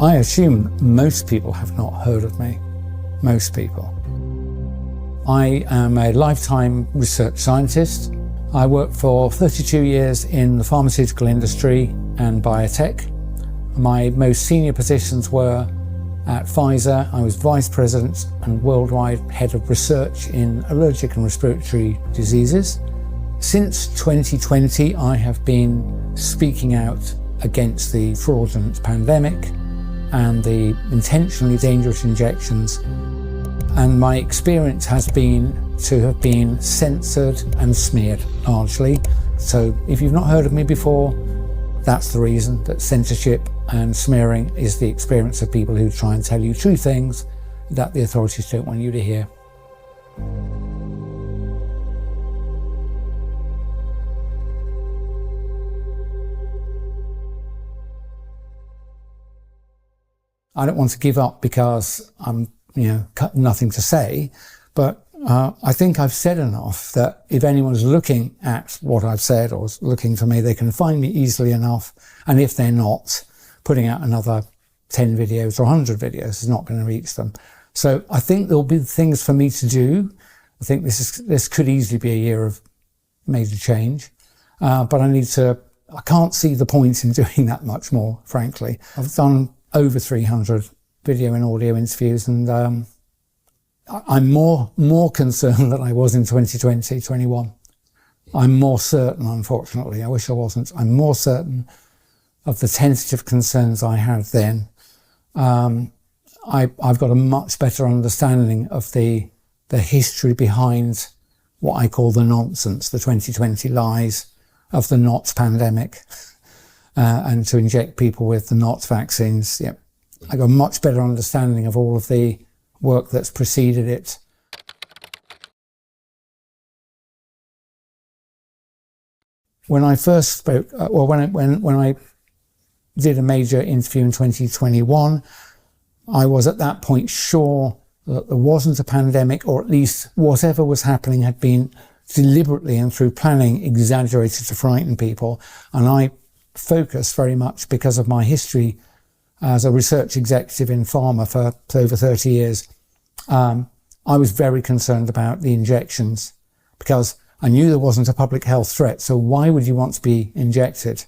I assume most people have not heard of me. Most people. I am a lifetime research scientist. I worked for 32 years in the pharmaceutical industry and biotech. My most senior positions were at Pfizer. I was Vice President and Worldwide Head of Research in Allergic and Respiratory Diseases. Since 2020, I have been speaking out against the fraudulent pandemic and the intentionally dangerous injections. And my experience has been to have been censored and smeared, largely. So if you've not heard of me before, that's the reason, that censorship and smearing is the experience of people who try and tell you true things that the authorities don't want you to hear. I don't want to give up because I'm, nothing to say, but I think I've said enough that if anyone's looking at what I've said or looking for me, they can find me easily enough. And if they're not, putting out another 10 videos or 100 videos is not going to reach them. So I think there'll be things for me to do. I think this could easily be a year of major change, but I can't see the point in doing that much more, frankly. I've done over 300 video and audio interviews, and I'm more concerned than I was in 2020, 21. I'm more certain, unfortunately, I wish I wasn't, I'm more certain of the tentative concerns I had then. I've got a much better understanding of the history behind what I call the nonsense, the 2020 lies of the not pandemic. And to inject people with the not vaccines. Yep. I got a much better understanding of all of the work that's preceded it. When I first spoke, when I did a major interview in 2021, I was at that point sure that there wasn't a pandemic, or at least whatever was happening had been deliberately and through planning exaggerated to frighten people. And I focus very much because of my history as a research executive in pharma for over 30 years. I was very concerned about the injections because I knew there wasn't a public health threat. So why would you want to be injected?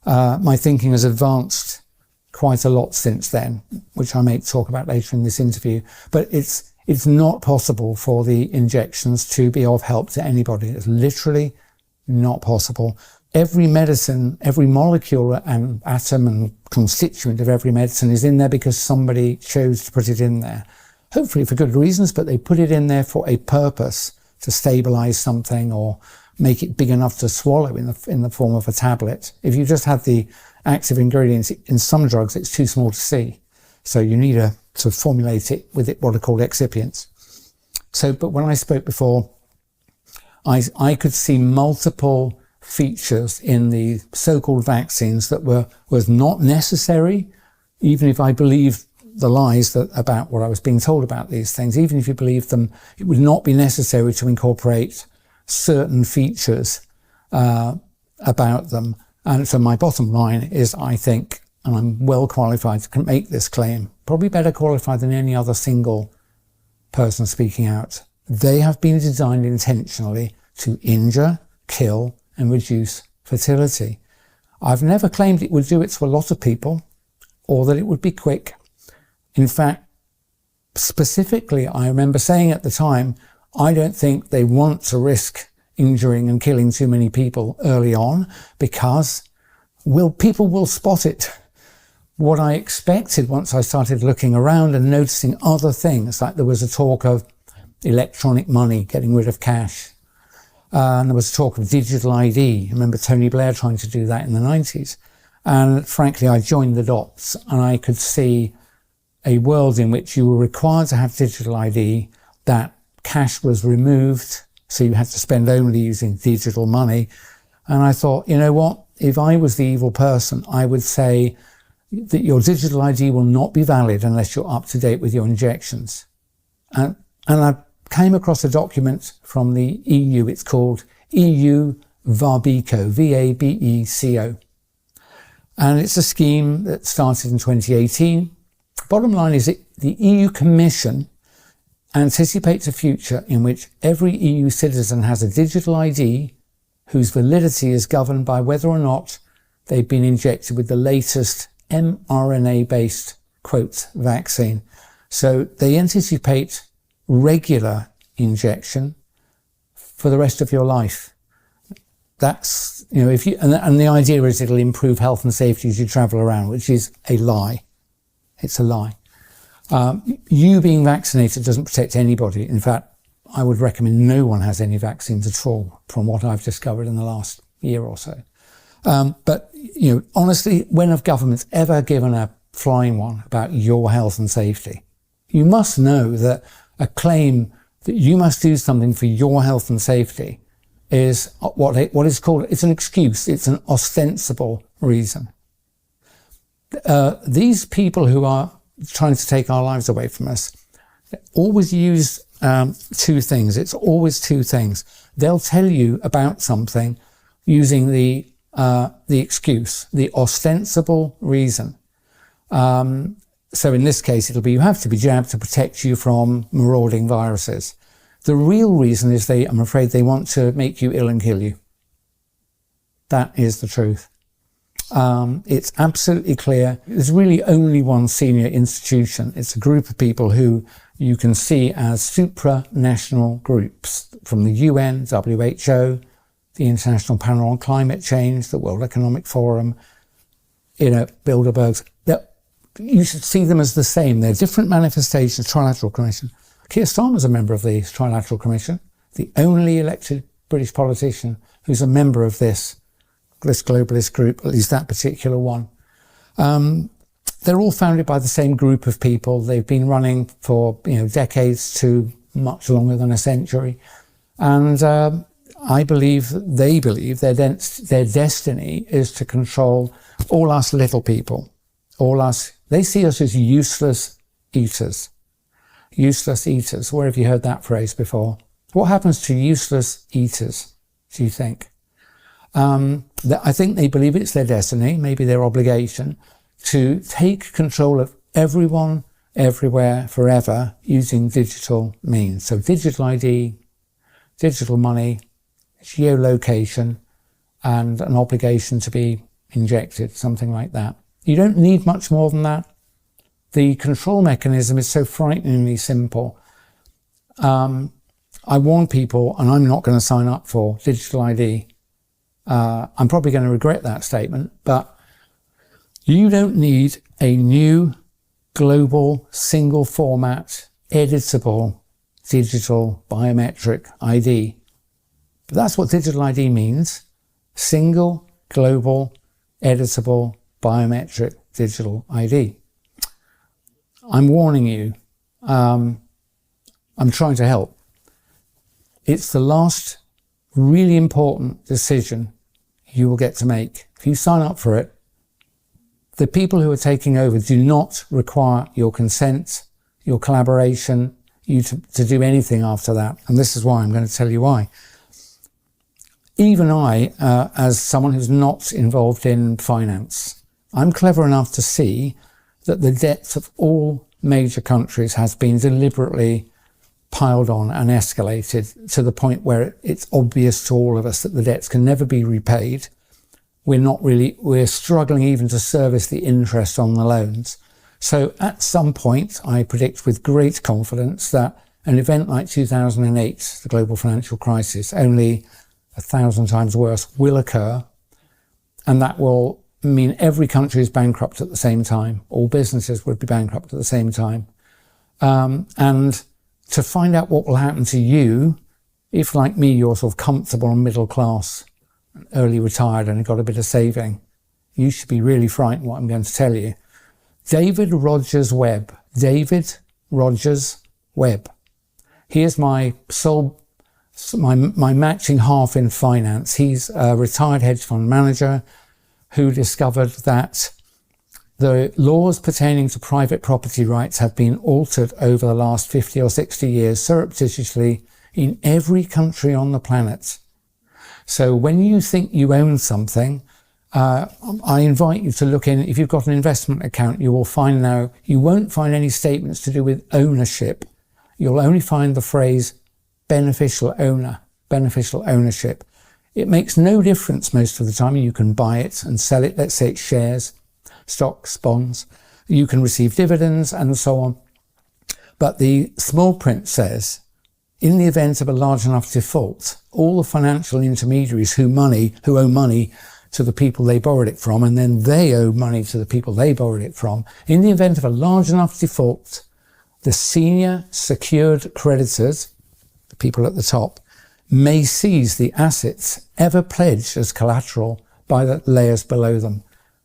My thinking has advanced quite a lot since then, which I may talk about later in this interview. But it's not possible for the injections to be of help to anybody. It's literally not possible. Every medicine, every molecule and atom and constituent of every medicine is in there because somebody chose to put it in there. Hopefully for good reasons, but they put it in there for a purpose, to stabilize something or make it big enough to swallow in the form of a tablet. If you just have the active ingredients in some drugs, it's too small to see. So you need to formulate it with what are called excipients. So, but when I spoke before, I could see multiple features in the so-called vaccines that was not necessary, even if I believed the lies about what I was being told about these things. Even if you believed them, it would not be necessary to incorporate certain features about them. And so my bottom line is, I think, and I'm well qualified to make this claim, probably better qualified than any other single person speaking out. They have been designed intentionally to injure, kill, and reduce fertility. I've never claimed it would do it to a lot of people or that it would be quick. In fact, specifically, I remember saying at the time, I don't think they want to risk injuring and killing too many people early on because people will spot it. What I expected once I started looking around and noticing other things, like there was a talk of electronic money, getting rid of cash. And there was talk of digital ID. I remember Tony Blair trying to do that in the 90s. And frankly, I joined the dots and I could see a world in which you were required to have digital ID, that cash was removed, so you had to spend only using digital money. And I thought, you know what? If I was the evil person, I would say that your digital ID will not be valid unless you're up to date with your injections. And I came across a document from the EU. It's called EU VABECO, VABECO. And it's a scheme that started in 2018. Bottom line is that the EU Commission anticipates a future in which every EU citizen has a digital ID whose validity is governed by whether or not they've been injected with the latest mRNA-based, quote, vaccine. So they anticipate regular injection for the rest of your life. That's, you know, and the idea is it'll improve health and safety as you travel around, which is a lie. It's a lie. You being vaccinated doesn't protect anybody. In fact, I would recommend no one has any vaccines at all, from what I've discovered in the last year or so. But, you know, honestly, when have governments ever given a flying one about your health and safety? You must know that a claim that you must do something for your health and safety is what is called, it's an excuse, it's an ostensible reason. These people who are trying to take our lives away from us always use two things. It's always two things. They'll tell you about something using the excuse, the ostensible reason. So in this case, it'll be you have to be jabbed to protect you from marauding viruses. The real reason is I'm afraid they want to make you ill and kill you. That is the truth. It's absolutely clear. There's really only one senior institution. It's a group of people who you can see as supranational groups from the UN, WHO, the International Panel on Climate Change, the World Economic Forum, Bilderbergs. You should see them as the same. They're different manifestations. Trilateral Commission. Keir Starmer's a member of the Trilateral Commission, the only elected British politician who's a member of this globalist group, at least that particular one. They're all founded by the same group of people. They've been running for decades to much longer than a century. And I believe they believe their destiny is to control all us little people, all us. They see us as useless eaters. Useless eaters. Where have you heard that phrase before? What happens to useless eaters, do you think? I think they believe it's their destiny, maybe their obligation, to take control of everyone, everywhere, forever, using digital means. So digital ID, digital money, geolocation, and an obligation to be injected, something like that. You don't need much more than that. The control mechanism is so frighteningly simple. I warn people, and I'm not going to sign up for digital ID. I'm probably going to regret that statement, but you don't need a new global single format editable digital biometric ID. But that's what digital ID means. Single global editable biometric digital ID. I'm warning you. I'm trying to help. It's the last really important decision you will get to make. If you sign up for it, the people who are taking over do not require your consent, your collaboration, you to do anything after that. And this is why I'm going to tell you why. Even I, as someone who's not involved in finance, I'm clever enough to see that the debts of all major countries has been deliberately piled on and escalated to the point where it's obvious to all of us that the debts can never be repaid. We're struggling even to service the interest on the loans. So at some point, I predict with great confidence that an event like 2008, the global financial crisis, only 1,000 times worse, will occur. And that will mean every country is bankrupt at the same time. All businesses would be bankrupt at the same time. And to find out what will happen to you, if like me, you're sort of comfortable and middle class, early retired and got a bit of saving, you should be really frightened what I'm going to tell you. David Rogers Webb. David Rogers Webb. Here's my matching half in finance. He's a retired hedge fund manager who discovered that the laws pertaining to private property rights have been altered over the last 50 or 60 years surreptitiously in every country on the planet. So when you think you own something I invite you to look in. If you've got an investment account, you will find now, you won't find any statements to do with ownership. You'll only find the phrase beneficial owner, beneficial ownership. It makes no difference most of the time. You can buy it and sell it. Let's say it's shares, stocks, bonds. You can receive dividends and so on. But the small print says, in the event of a large enough default, all the financial intermediaries who owe money to the people they borrowed it from, and then they owe money to the people they borrowed it from, in the event of a large enough default, the senior secured creditors, the people at the top, may seize the assets ever pledged as collateral by the layers below them.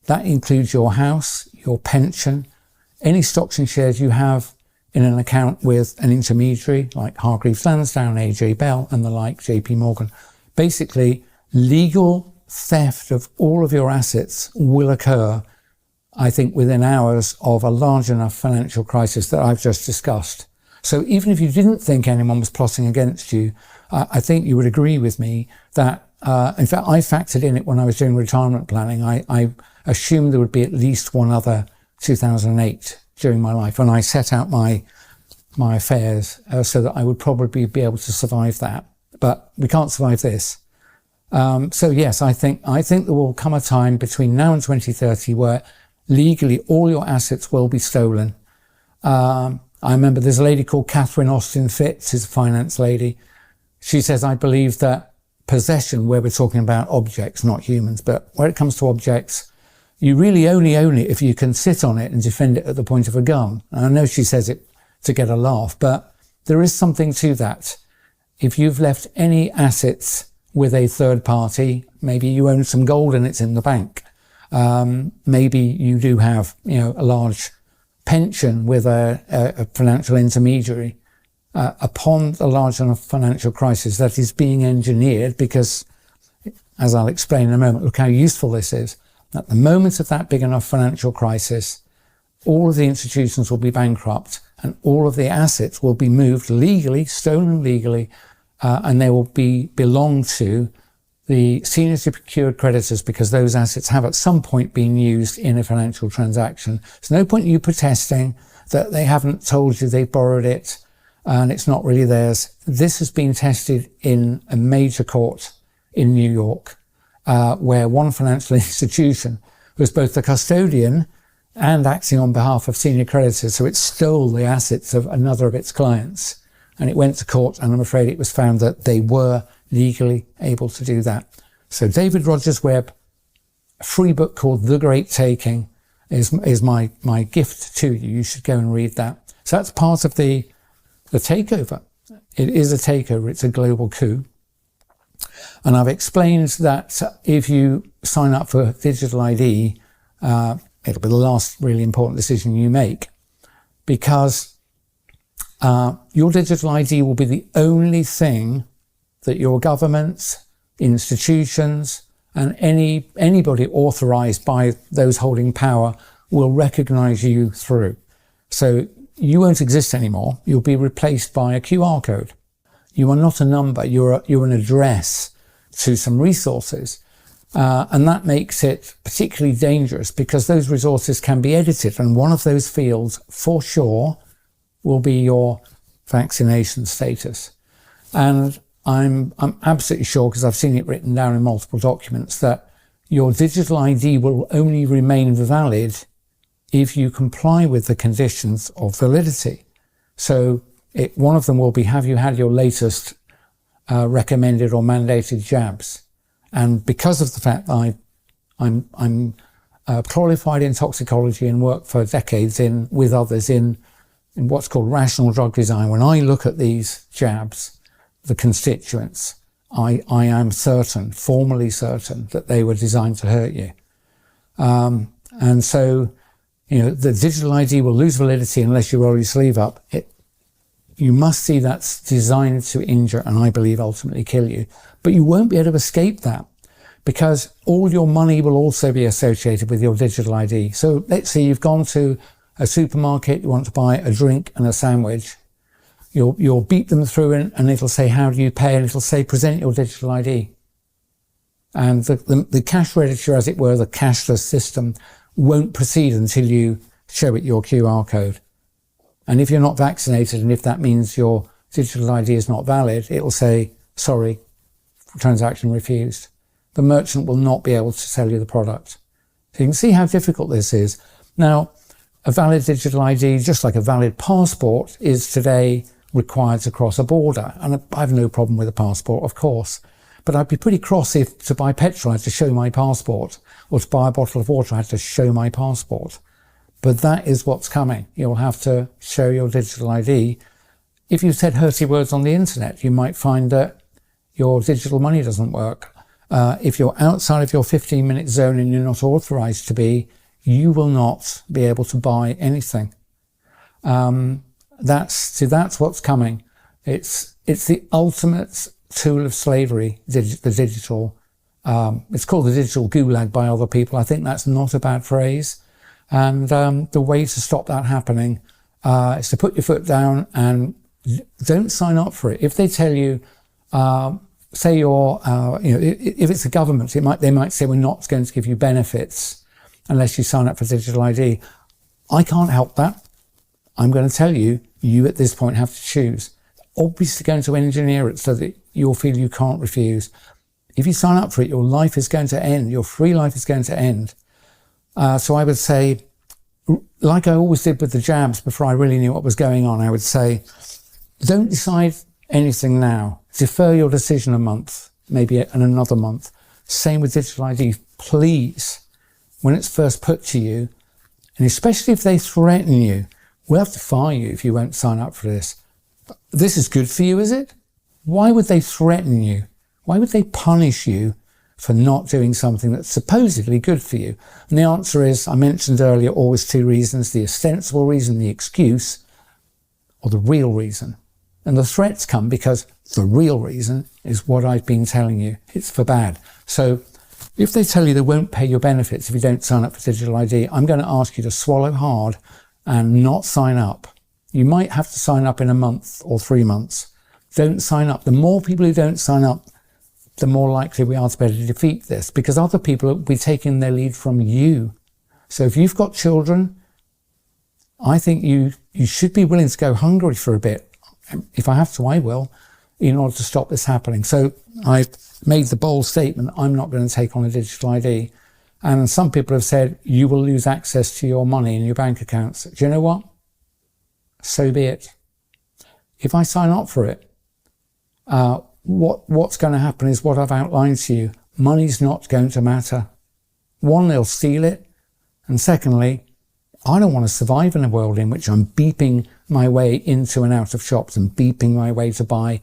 That includes your house, your pension, any stocks and shares you have in an account with an intermediary like Hargreaves Lansdown, AJ Bell and the like, JP Morgan. Basically, legal theft of all of your assets will occur, I think, within hours of a large enough financial crisis that I've just discussed. So even if you didn't think anyone was plotting against you, I think you would agree with me that, in fact, I factored in it when I was doing retirement planning. I assumed there would be at least one other 2008 during my life, and I set out my affairs so that I would probably be able to survive that. But we can't survive this. So yes, I think there will come a time between now and 2030 where legally all your assets will be stolen. I remember there's a lady called Catherine Austin Fitz, who's a finance lady. She says, I believe that possession, where we're talking about objects, not humans, but where it comes to objects, you really only own it if you can sit on it and defend it at the point of a gun. And I know she says it to get a laugh, but there is something to that. If you've left any assets with a third party, maybe you own some gold and it's in the bank. Maybe you do have, a large pension with a financial intermediary. Upon the large enough financial crisis that is being engineered, because, as I'll explain in a moment, look how useful this is. At the moment of that big enough financial crisis, all of the institutions will be bankrupt and all of the assets will be moved legally, stolen legally, and they will belong to the senior secured creditors, because those assets have at some point been used in a financial transaction. There's no point in you protesting that they haven't told you they borrowed it and it's not really theirs. This has been tested in a major court in New York, where one financial institution was both the custodian and acting on behalf of senior creditors. So it stole the assets of another of its clients. And it went to court, and I'm afraid it was found that they were legally able to do that. So David Rogers Webb, a free book called The Great Taking is my gift to you. You should go and read that. So that's part of the takeover. It is a takeover. It's a global coup. And I've explained that if you sign up for digital ID, it'll be the last really important decision you make, because your digital ID will be the only thing that your governments, institutions, and anybody authorized by those holding power will recognize you through. So you won't exist anymore. You'll be replaced by a QR code. You are not a number. You're an address to some resources. And that makes it particularly dangerous, because those resources can be edited. And one of those fields, for sure, will be your vaccination status. And I'm absolutely sure, because I've seen it written down in multiple documents, that your digital ID will only remain valid if you comply with the conditions of validity. So one of them will be, have you had your latest recommended or mandated jabs? And because of the fact that I'm qualified in toxicology and worked for decades with others in what's called rational drug design, when I look at these jabs, the constituents, I am certain, formally certain, that they were designed to hurt you. And so, the digital ID will lose validity unless you roll your sleeve up. You must see that's designed to injure and, I believe, ultimately kill you. But you won't be able to escape that, because all your money will also be associated with your digital ID. So let's say you've gone to a supermarket, you want to buy a drink and a sandwich. You'll beep them through and it'll say, how do you pay? And it'll say, present your digital ID. And the cash register, as it were, the cashless system, won't proceed until you show it your QR code. And if you're not vaccinated, and if that means your digital ID is not valid, it will say, sorry, transaction refused. The merchant will not be able to sell you the product. So you can see how difficult this is. Now, a valid digital ID, just like a valid passport, is today required to cross a border. And I have no problem with a passport, of course. But I'd be pretty cross if to buy petrol I had to show my passport, or to buy a bottle of water I had to show my passport. But that is what's coming. You'll have to show your digital ID. If you said hurty words on the internet, you might find that your digital money doesn't work. If you're outside of your 15-minute zone and you're not authorized to be, you will not be able to buy anything. That's what's coming. It's the ultimate tool of slavery, the digital. It's called the digital gulag by other people. I think that's not a bad phrase. And the way to stop that happening is to put your foot down and don't sign up for it. If they tell you, say you're, if it's the government, they might say we're not going to give you benefits unless you sign up for digital ID. I can't help that. I'm going to tell you, you at this point have to choose. Obviously going to engineer it so that you'll feel you can't refuse. If you sign up for it, your life is going to end. Your free life is going to end. So I would say, like I always did with the jabs before I really knew what was going on, I would say, don't decide anything now. Defer your decision a month, maybe another month. Same with digital ID. Please, when it's first put to you, and especially if they threaten you, we'll have to fire you if you won't sign up for this. This is good for you, is it? Why would they threaten you? Why would they punish you for not doing something that's supposedly good for you? And the answer is, I mentioned earlier, always two reasons: the ostensible reason, the excuse, or the real reason. And the threats come because the real reason is what I've been telling you. It's for bad. So if they tell you they won't pay your benefits if you don't sign up for digital ID, I'm going to ask you to swallow hard and not sign up. You might have to sign up in a month or 3 months. Don't sign up. The more people who don't sign up, the more likely we are to be able to defeat this, because other people will be taking their lead from you. So if you've got children, I think you should be willing to go hungry for a bit. If I have to, I will, in order to stop this happening. So I've made the bold statement, I'm not going to take on a digital ID. And some people have said, you will lose access to your money in your bank accounts. Do you know what? So be it. If I sign up for it, what's going to happen is what I've outlined to you. Money's not going to matter. One, they'll steal it. And secondly, I don't want to survive in a world in which I'm beeping my way into and out of shops and beeping my way to buy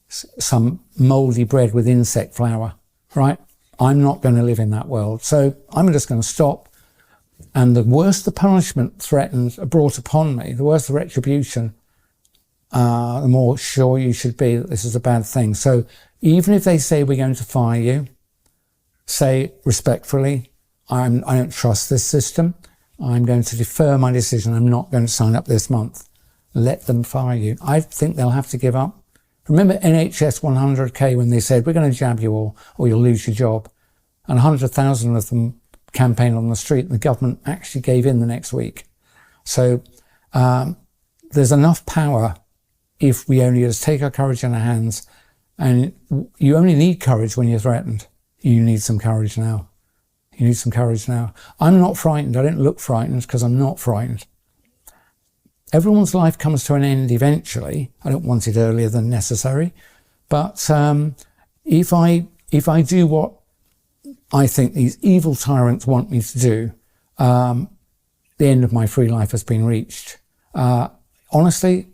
some moldy bread with insect flour, right? I'm not going to live in that world. So I'm just going to stop. And the worse the punishment threatened, brought upon me, the worse the retribution, the more sure you should be that this is a bad thing. So even if they say we're going to fire you, say respectfully, I don't trust this system. I'm going to defer my decision. I'm not going to sign up this month. Let them fire you. I think they'll have to give up. Remember NHS 100K when they said, we're going to jab you all or you'll lose your job. And 100,000 of them campaigned on the street. And the government actually gave in the next week. So there's enough power if we only just take our courage in our hands. And you only need courage when you're threatened. You need some courage now. You need some courage now. I'm not frightened. I don't look frightened because I'm not frightened. Everyone's life comes to an end eventually. I don't want it earlier than necessary. But if I do what I think these evil tyrants want me to do, the end of my free life has been reached. Honestly,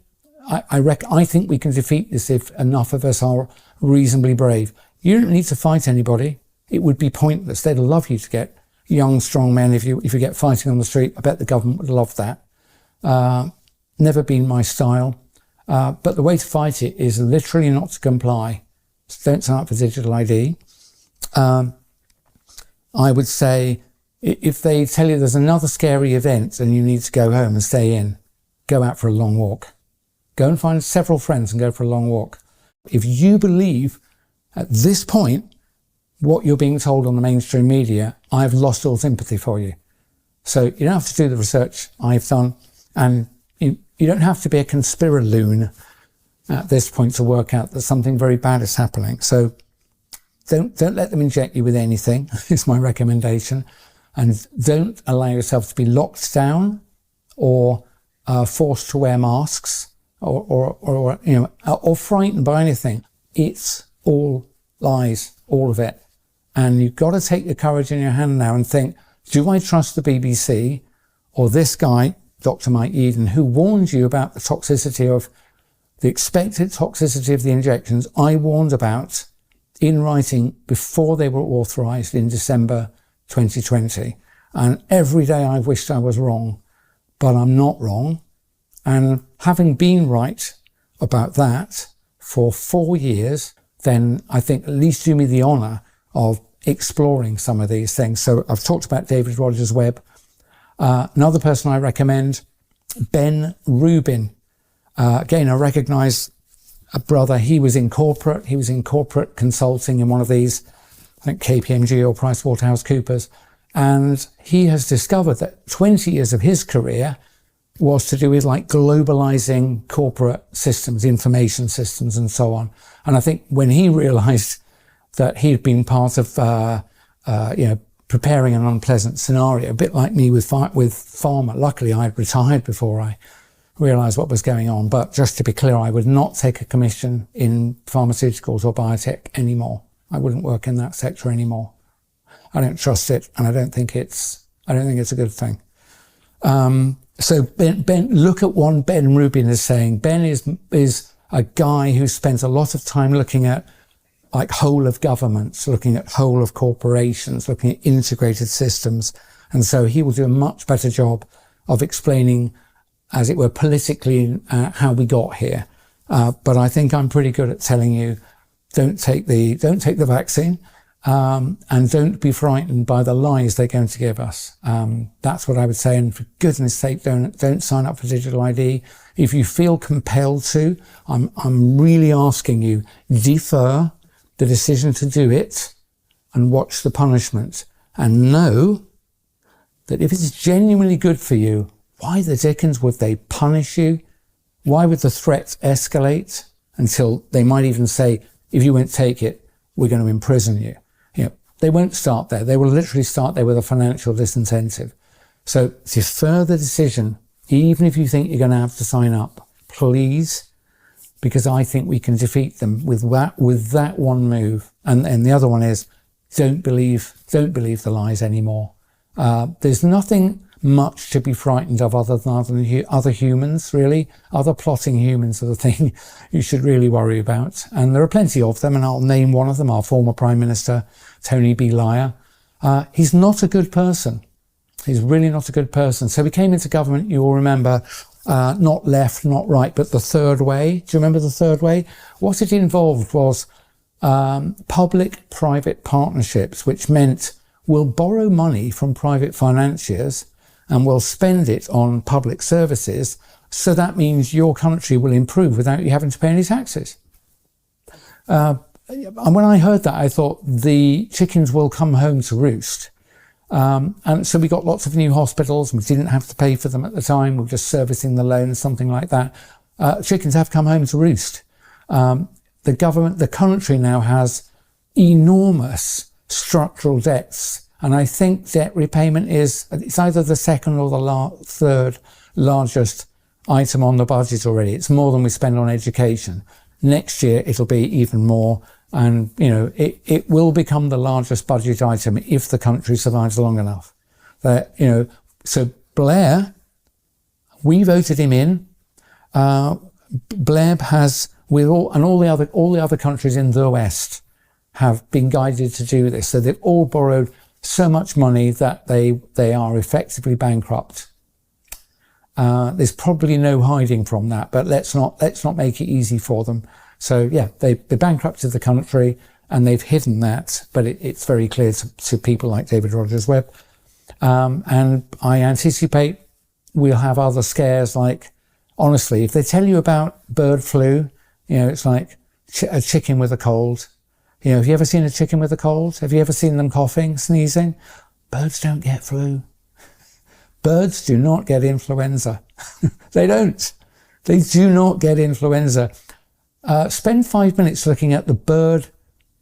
I think we can defeat this if enough of us are reasonably brave. You don't need to fight anybody. It would be pointless. They'd love you to get young, strong men if you get fighting on the street. I bet the government would love that. Never been my style. But the way to fight it is literally not to comply. So don't sign up for digital ID. I would say if they tell you there's another scary event and you need to go home and stay in, go out for a long walk. Go and find several friends and go for a long walk. If you believe at this point what you're being told on the mainstream media, I've lost all sympathy for you. So you don't have to do the research I've done, and you don't have to be a conspiraloon at this point to work out that something very bad is happening. So don't let them inject you with anything, is my recommendation. And don't allow yourself to be locked down or forced to wear masks or frightened by anything. It's all lies, all of it. And you've got to take the courage in your hand now and think, do I trust the BBC or this guy, Dr. Mike Yeadon, who warned you about the toxicity of the expected toxicity of the injections I warned about in writing before they were authorised in December 2020. And every day I've wished I was wrong, but I'm not wrong. And having been right about that for 4 years, then I think at least do me the honour of exploring some of these things. So I've talked about David Rogers-Webb. Another person I recommend, Ben Rubin. Again, I recognise a brother. He was in corporate consulting in one of these, I think KPMG or PricewaterhouseCoopers. And he has discovered that 20 years of his career was to do with like globalizing corporate systems, information systems and so on. And I think when he realized that he'd been part of, preparing an unpleasant scenario, a bit like me with pharma. Luckily, I had retired before I realised what was going on. But just to be clear, I would not take a commission in pharmaceuticals or biotech anymore. I wouldn't work in that sector anymore. I don't trust it, and I don't think it's a good thing. So Ben, look at what Ben Rubin is saying. Ben is a guy who spends a lot of time looking at like whole of governments, looking at whole of corporations, looking at integrated systems. And so he will do a much better job of explaining, as it were, politically how we got here. But I think I'm pretty good at telling you, don't take the vaccine, and don't be frightened by the lies they're going to give us. That's what I would say. And for goodness sake, don't sign up for digital ID. If you feel compelled to, I'm really asking you, defer the decision to do it and watch the punishment, and know that if it's genuinely good for you, why the dickens would they punish you? Why would the threat escalate until they might even say, if you won't take it, we're going to imprison you? They won't start there. They will literally start there with a financial disincentive. So defer the decision, even if you think you're going to have to sign up, please, because I think we can defeat them with that one move. And the other one is, don't believe the lies anymore. There's nothing much to be frightened of other than other humans, really. Other plotting humans are the thing you should really worry about. And there are plenty of them, and I'll name one of them, our former Prime Minister, Tony Blair. He's not a good person. He's really not a good person. So we came into government, you will remember, not left, not right, but the third way. Do you remember the third way? What it involved was public-private partnerships, which meant we'll borrow money from private financiers and we'll spend it on public services. So that means your country will improve without you having to pay any taxes. And when I heard that, I thought the chickens will come home to roost. And so we got lots of new hospitals. We didn't have to pay for them at the time. We were just servicing the loan, something like that. Chickens have come home to roost. The country now has enormous structural debts. And I think debt repayment it's either the second or the third largest item on the budget already. It's more than we spend on education. Next year, it'll be even more. And, it will become the largest budget item if the country survives long enough. So Blair, we voted him in. Blair has, all the other countries in the West have been guided to do this. So they've all borrowed so much money that they are effectively bankrupt. There's probably no hiding from that, but let's not make it easy for them. So yeah, they bankrupted the country and they've hidden that, but it's very clear to people like David Rogers-Webb. And I anticipate we'll have other scares, like, honestly, if they tell you about bird flu, it's like a chicken with a cold. You know, have you ever seen a chicken with a cold? Have you ever seen them coughing, sneezing? Birds don't get flu. Birds do not get influenza. They don't. They do not get influenza. Spend 5 minutes looking at the bird,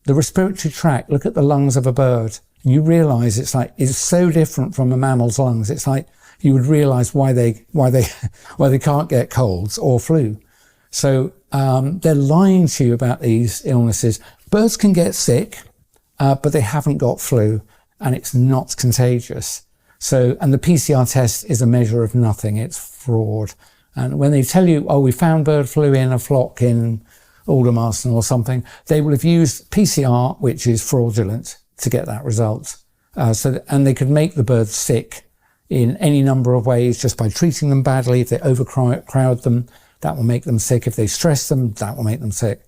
the respiratory tract. Look at the lungs of a bird. You realise it's so different from a mammal's lungs. It's like you would realise why they can't get colds or flu. So they're lying to you about these illnesses. Birds can get sick, but they haven't got flu, and it's not contagious. So, and the PCR test is a measure of nothing. It's fraud. And when they tell you, oh, we found bird flu in a flock in Aldermaston or something, they will have used PCR, which is fraudulent, to get that result. And they could make the birds sick in any number of ways just by treating them badly. If they overcrowd them, that will make them sick. If they stress them, that will make them sick.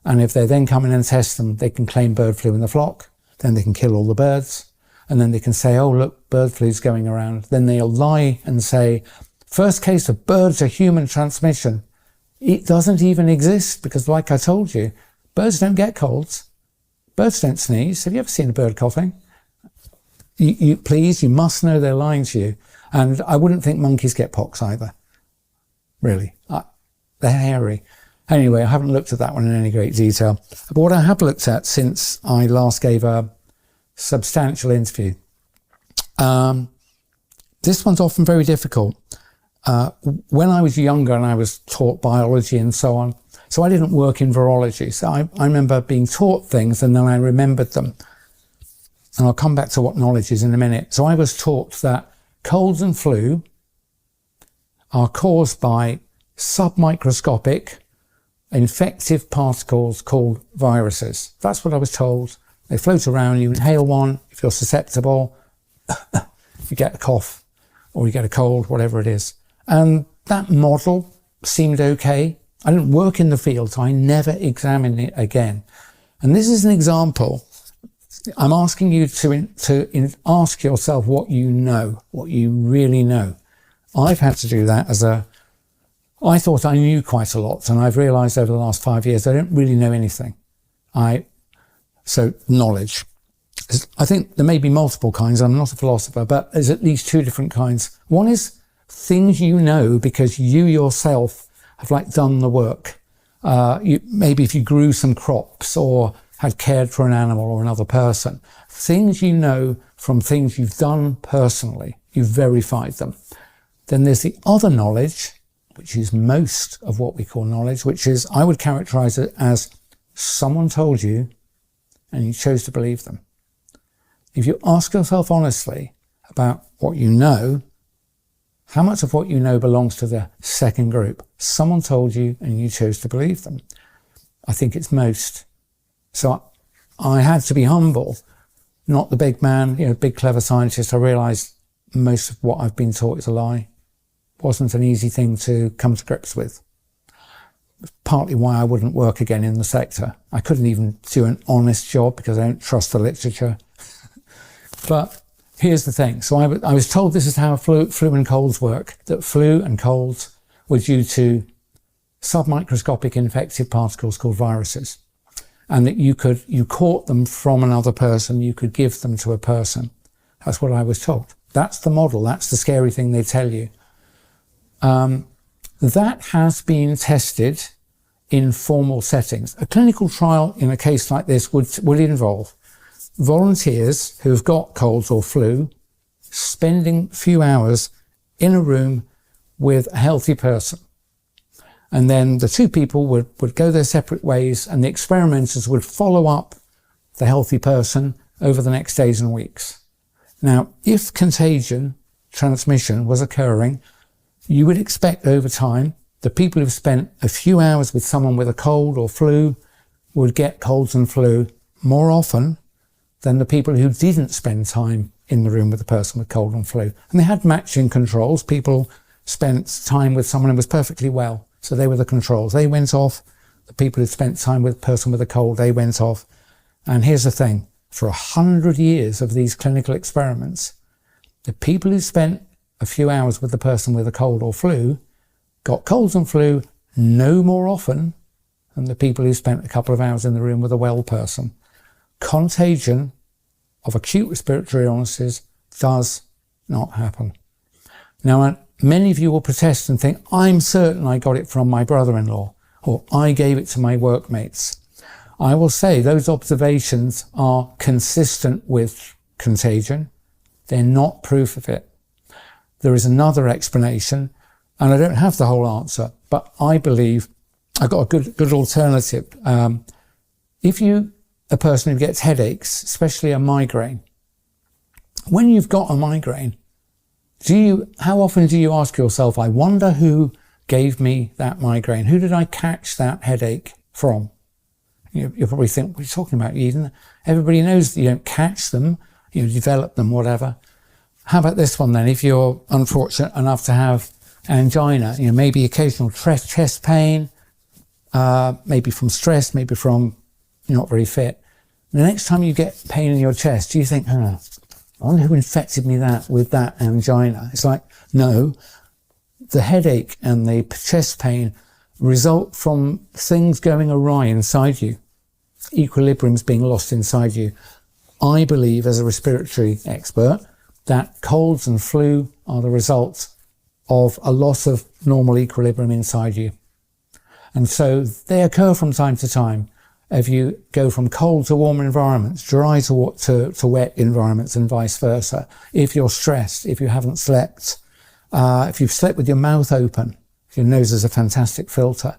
And if they then come in and test them, they can claim bird flu in the flock. Then they can kill all the birds. And then they can say, oh, look, bird flu's going around. Then they'll lie and say, first case of bird to human transmission. It doesn't even exist because, like I told you, birds don't get colds. Birds don't sneeze. Have you ever seen a bird coughing? Please, you must know they're lying to you. And I wouldn't think monkeys get pox either. Really. They're hairy. Anyway, I haven't looked at that one in any great detail. But what I have looked at since I last gave a substantial interview, this one's often very difficult. When I was younger and I was taught biology and so on, so I didn't work in virology. So I remember being taught things and then I remembered them. And I'll come back to what knowledge is in a minute. So I was taught that colds and flu are caused by submicroscopic infective particles called viruses. That's what I was told. They float around, you inhale one, if you're susceptible, you get a cough or you get a cold, whatever it is. And that model seemed okay. I didn't work in the field, so I never examined it again. And this is an example. I'm asking you to ask yourself what you know, what you really know. I've had to do that I thought I knew quite a lot, and I've realised over the last 5 years I don't really know anything. So knowledge. I think there may be multiple kinds. I'm not a philosopher, but there's at least two different kinds. One is things you know because you yourself have done the work. Maybe if you grew some crops or had cared for an animal or another person. Things you know from things you've done personally. You've verified them. Then there's the other knowledge, which is most of what we call knowledge, which is, I would characterize it as someone told you and you chose to believe them. If you ask yourself honestly about what you know, how much of what you know belongs to the second group? Someone told you and you chose to believe them. I think it's most. So I had to be humble, not the big man, big clever scientist. I realized most of what I've been taught is a lie. It wasn't an easy thing to come to grips with. Partly why I wouldn't work again in the sector. I couldn't even do an honest job because I don't trust the literature. But here's the thing. So I was told this is how flu and colds work, that flu and colds were due to submicroscopic infective particles called viruses. And that you caught them from another person, you could give them to a person. That's what I was told. That's the model. That's the scary thing they tell you. That has been tested in formal settings. A clinical trial in a case like this would involve volunteers who have got colds or flu spending a few hours in a room with a healthy person. And then the two people would go their separate ways and the experimenters would follow up the healthy person over the next days and weeks. Now, if contagion, transmission was occurring, you would expect over time the people who've spent a few hours with someone with a cold or flu would get colds and flu more often than the people who didn't spend time in the room with the person with cold and flu. And they had matching controls. People spent time with someone who was perfectly well. So they were the controls. They went off. The people who spent time with a person with a cold, they went off. And here's the thing. For 100 years of these clinical experiments, the people who spent a few hours with the person with a cold or flu got colds and flu no more often than the people who spent a couple of hours in the room with a well person. contagion of acute respiratory illnesses does not happen. Now, many of you will protest and think, I'm certain I got it from my brother-in-law, or I gave it to my workmates. I will say those observations are consistent with contagion. They're not proof of it. There is another explanation, and I don't have the whole answer, but I believe I've got a good alternative. If you, a person who gets headaches, especially a migraine, when you've got a migraine, how often do you ask yourself, I wonder who gave me that migraine? Who did I catch that headache from? You'll probably think, what are you talking about, Yeadon? Everybody knows that you don't catch them, you develop them, whatever. How about this one then? If you're unfortunate enough to have angina, maybe occasional chest pain, maybe from stress, maybe from you're not very fit. The next time you get pain in your chest, do you think, I wonder who infected me with that angina? It's like, no, the headache and the chest pain result from things going awry inside you, equilibrium's being lost inside you. I believe, as a respiratory expert, that colds and flu are the result of a loss of normal equilibrium inside you. And so they occur from time to time. If you go from cold to warm environments, dry to wet environments, and vice versa. If you're stressed, if you haven't slept, if you've slept with your mouth open, your nose is a fantastic filter.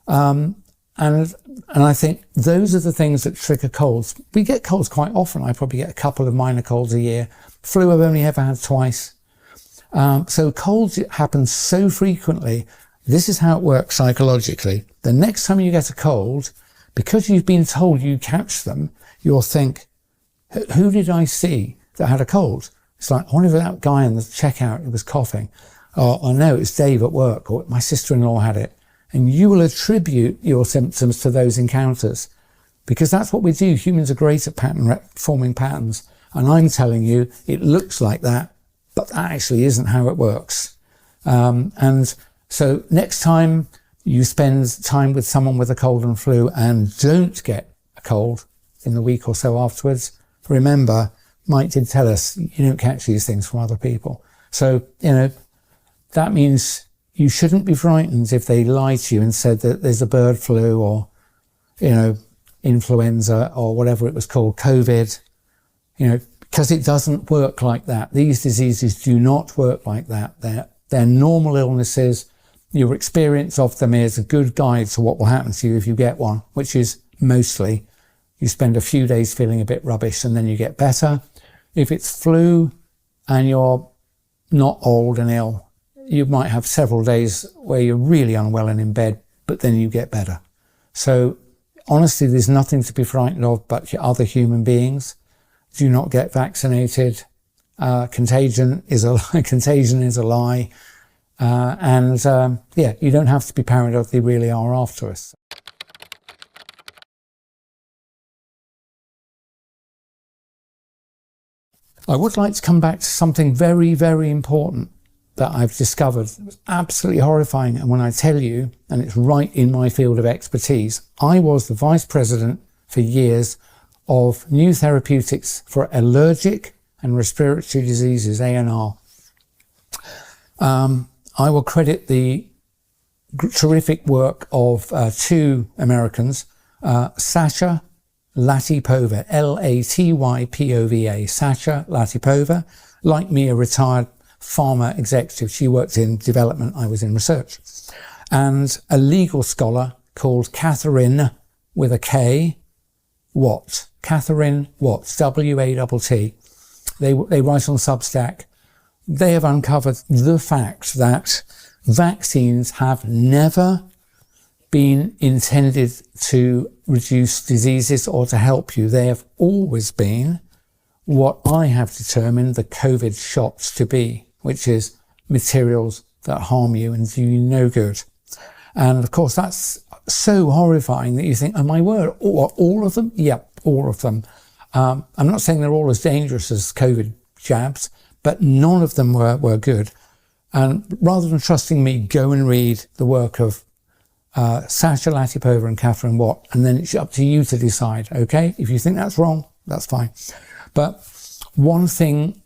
And I think those are the things that trigger colds. We get colds quite often. I probably get a couple of minor colds a year. Flu I've only ever had twice. So colds happen so frequently. This is how it works psychologically. The next time you get a cold, because you've been told you catch them, you'll think, who did I see that had a cold? It's like, I wonder if that guy in the checkout who was coughing. Or no, it's Dave at work, or my sister-in-law had it. And you will attribute your symptoms to those encounters, because that's what we do. Humans are great at forming patterns. And I'm telling you, it looks like that, but that actually isn't how it works. And so next time you spend time with someone with a cold and flu and don't get a cold in the week or so afterwards, remember, Mike did tell us you don't catch these things from other people. So, that means you shouldn't be frightened if they lie to you and said that there's a bird flu or, influenza or whatever it was called, COVID, because it doesn't work like that. These diseases do not work like that. They're normal illnesses. Your experience of them is a good guide to what will happen to you if you get one, which is mostly you spend a few days feeling a bit rubbish and then you get better. If it's flu and you're not old and ill, you might have several days where you're really unwell and in bed, but then you get better. So honestly, there's nothing to be frightened of but your other human beings. Do not get vaccinated. Contagion is a lie. You don't have to be paranoid if they really are after us. I would like to come back to something very, very important that I've discovered. It was absolutely horrifying. And when I tell you, and it's right in my field of expertise, I was the vice president for years of new therapeutics for allergic and respiratory diseases, ANR. I will credit the terrific work of two Americans, Sasha Latypova, Latypova, Sasha Latypova, like me, a retired pharma executive. She worked in development, I was in research. And a legal scholar called Catherine, with a K, Watt. Catherine Watt, W-A-T-T. They write on Substack. They have uncovered the fact that vaccines have never been intended to reduce diseases or to help you. They have always been what I have determined the COVID shots to be, which is materials that harm you and do you no good. And of course, that's so horrifying that you think, oh my word, all of them? Yep, all of them. I'm not saying they're all as dangerous as COVID jabs, but none of them were good. And rather than trusting me, go and read the work of Sasha Latypova and Catherine Watt, and then it's up to you to decide, okay? If you think that's wrong, that's fine. But one thing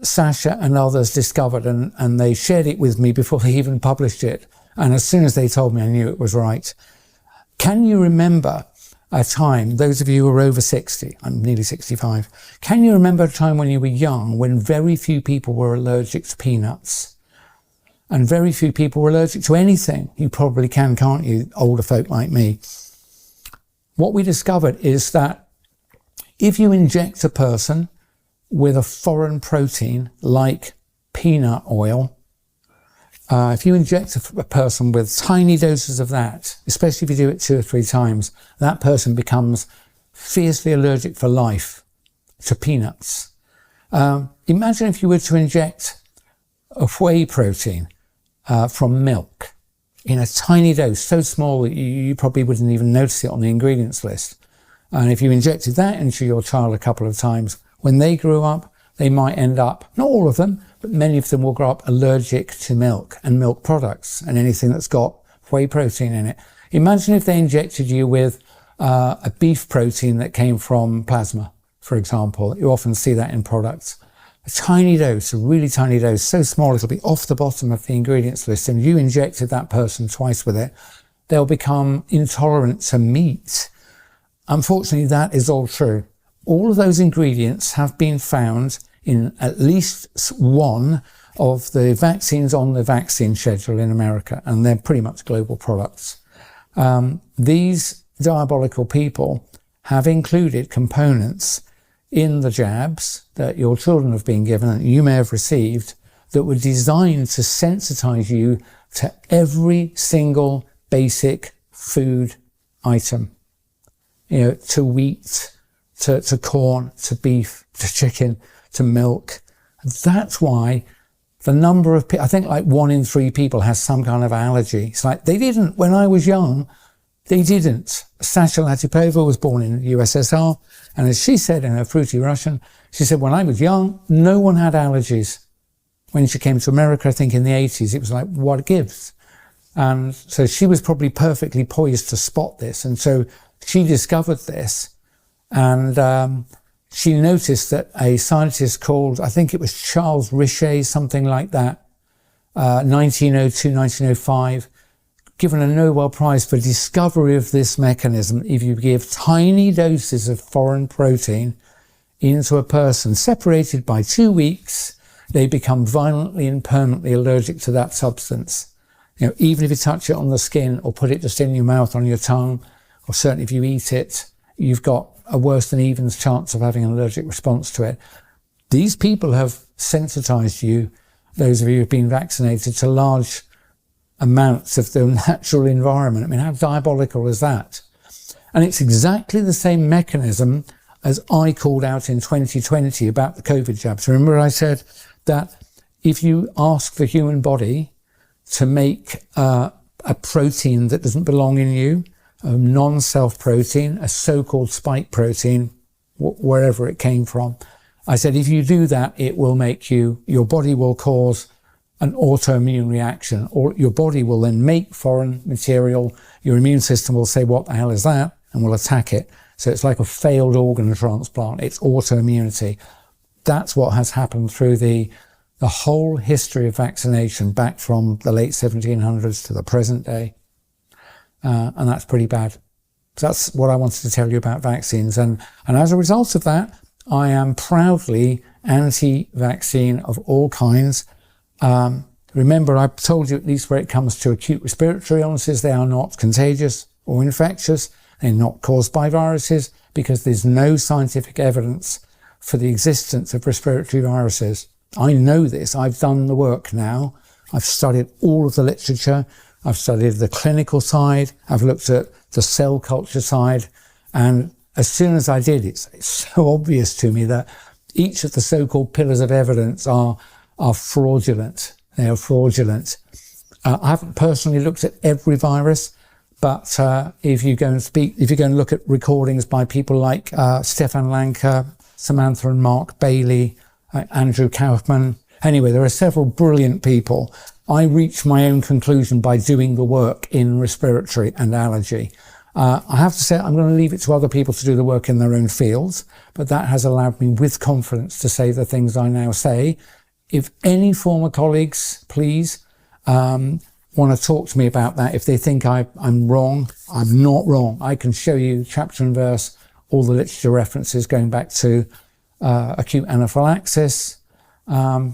Sasha and others discovered, and they shared it with me before they even published it, and as soon as they told me, I knew it was right. Can you remember a time, those of you who are over 60, I'm nearly 65, can you remember a time when you were young when very few people were allergic to peanuts? And very few people were allergic to anything. You probably can, can't you, older folk like me? What we discovered is that if you inject a person with a foreign protein like peanut oil, if you inject a person with tiny doses of that, especially if you do it 2 or 3 times, that person becomes fiercely allergic for life to peanuts. Imagine if you were to inject a whey protein from milk in a tiny dose, so small that you probably wouldn't even notice it on the ingredients list. And if you injected that into your child a couple of times, when they grew up, they might end up, not all of them, but many of them will grow up allergic to milk and milk products and anything that's got whey protein in it. Imagine if they injected you with a beef protein that came from plasma, for example. You often see that in products. A tiny dose, a really tiny dose, so small it'll be off the bottom of the ingredients list, and you injected that person twice with it, they'll become intolerant to meat. Unfortunately, that is all true. All of those ingredients have been found in at least one of the vaccines on the vaccine schedule in America, and they're pretty much global products. These diabolical people have included components in the jabs that your children have been given and you may have received that were designed to sensitize you to every single basic food item. You know, to wheat, to corn, to beef, to chicken, to milk. That's why the number of people, I think like 1 in 3 people has some kind of allergy. It's like, they didn't, when I was young, they didn't. Sasha Latypova was born in the USSR, and as she said in her fruity Russian, she said, when I was young, no one had allergies. When she came to America, I think in the 80s, it was like, what gives? And so she was probably perfectly poised to spot this. And so she discovered this, and she noticed that a scientist called, I think it was Charles Richet, something like that, 1902, 1905, given a Nobel Prize for discovery of this mechanism. If you give tiny doses of foreign protein into a person, separated by 2 weeks, they become violently and permanently allergic to that substance. You know, even if you touch it on the skin or put it just in your mouth, on your tongue, or certainly if you eat it, you've got a worse than even chance of having an allergic response to it. These people have sensitized you, those of you who've been vaccinated, to large amounts of the natural environment. I mean, how diabolical is that? And it's exactly the same mechanism as I called out in 2020 about the COVID jabs. Remember I said that if you ask the human body to make a protein that doesn't belong in you, a non-self protein, a so-called spike protein, wherever it came from, I said, if you do that, it will make you, your body will cause an autoimmune reaction, or your body will then make foreign material. Your immune system will say, what the hell is that? And will attack it. So it's like a failed organ transplant. It's autoimmunity. That's what has happened through the whole history of vaccination back from the late 1700s to the present day. And that's pretty bad. So that's what I wanted to tell you about vaccines. And as a result of that, I am proudly anti-vaccine of all kinds. Remember, I've told you, at least where it comes to acute respiratory illnesses, they are not contagious or infectious. They're not caused by viruses, because there's no scientific evidence for the existence of respiratory viruses. I know this. I've done the work now. I've studied all of the literature. I've studied the clinical side. I've looked at the cell culture side. And as soon as I did, it's so obvious to me that each of the so-called pillars of evidence are fraudulent. They are fraudulent. I haven't personally looked at every virus, but if you go and look at recordings by people like Stefan Lanka, Samantha and Mark Bailey, Andrew Kaufman, anyway, there are several brilliant people. I reached my own conclusion by doing the work in respiratory and allergy. I have to say, I'm going to leave it to other people to do the work in their own fields, but that has allowed me with confidence to say the things I now say. If any former colleagues, please, want to talk to me about that, if they think I'm wrong, I'm not wrong. I can show you chapter and verse, all the literature references going back to acute anaphylaxis. I've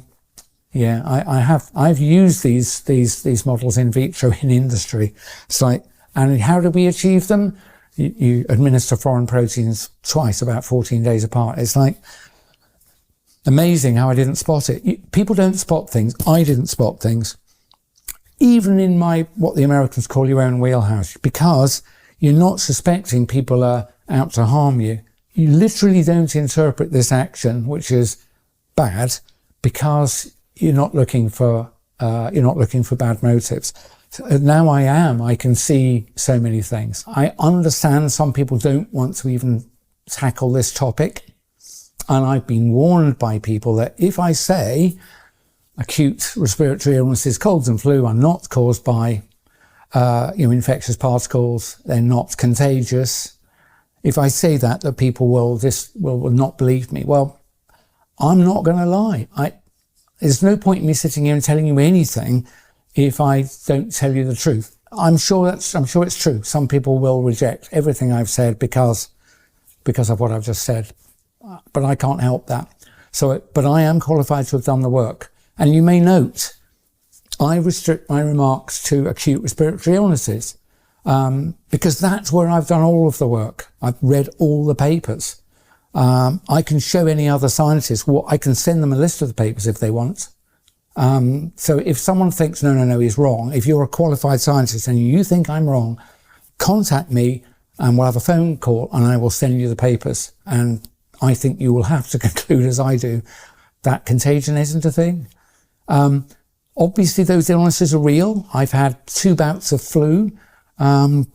used these models in vitro in industry. It's like, and how do we achieve them? You administer foreign proteins twice, about 14 days apart. It's like amazing how I didn't spot it. People don't spot things. I didn't spot things. Even in what the Americans call your own wheelhouse, because you're not suspecting people are out to harm you. You literally don't interpret this action, which is bad, because you're not looking for bad motives. So now I can see so many things. I understand some people don't want to even tackle this topic. And I've been warned by people that if I say acute respiratory illnesses, colds and flu are not caused by, infectious particles, they're not contagious. If I say that people will not believe me. Well, I'm not going to lie. There's no point in me sitting here and telling you anything if I don't tell you the truth. I'm sure it's true. Some people will reject everything I've said because of what I've just said, but I can't help that. But I am qualified to have done the work. And you may note, I restrict my remarks to acute respiratory illnesses, because that's where I've done all of the work. I've read all the papers. I can show any other scientists I can send them a list of the papers if they want. So if someone thinks, no, he's wrong, if you're a qualified scientist and you think I'm wrong, contact me and we'll have a phone call and I will send you the papers. And I think you will have to conclude, as I do, that contagion isn't a thing. Obviously those illnesses are real. I've had 2 bouts of flu, and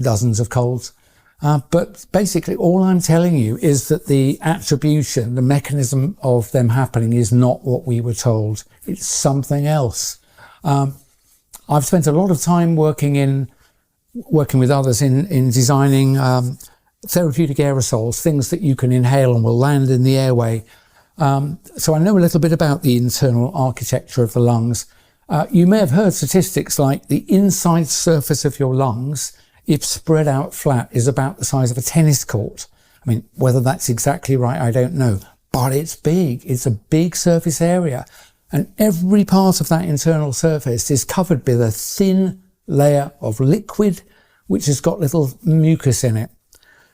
dozens of colds. But basically all I'm telling you is that the attribution, the mechanism of them happening is not what we were told. It's something else. I've spent a lot of time working with others in designing therapeutic aerosols, things that you can inhale and will land in the airway. So I know a little bit about the internal architecture of the lungs. You may have heard statistics like the inside surface of your lungs, if spread out flat, is about the size of a tennis court. I mean, whether that's exactly right, I don't know, but it's big. It's a big surface area. And every part of that internal surface is covered by a thin layer of liquid, which has got little mucus in it.